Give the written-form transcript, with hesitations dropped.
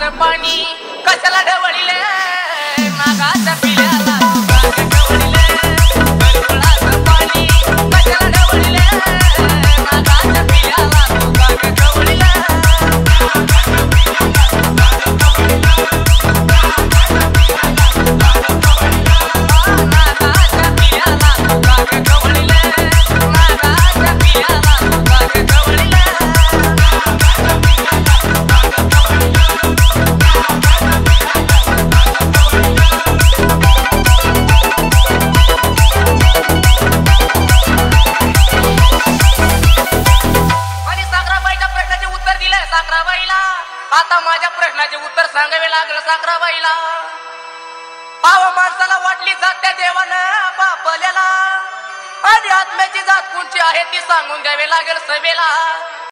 डोळाचं पाणी कशाला ढवळीले नागाच्या पिल्याला ढवळीले डोळाचं पाणी कशाला ढवळीले नागाच्या पिल्याला ढवळीले आता माझ्या प्रश्नाचे उत्तर सांगावे लागलं साखराबाईला। पाव माणसाला वाटली जात त्या देवानं बापल्याला आणि आत्म्याची जात कोणची आहे ती सांगून द्यावे लागेल सभेला।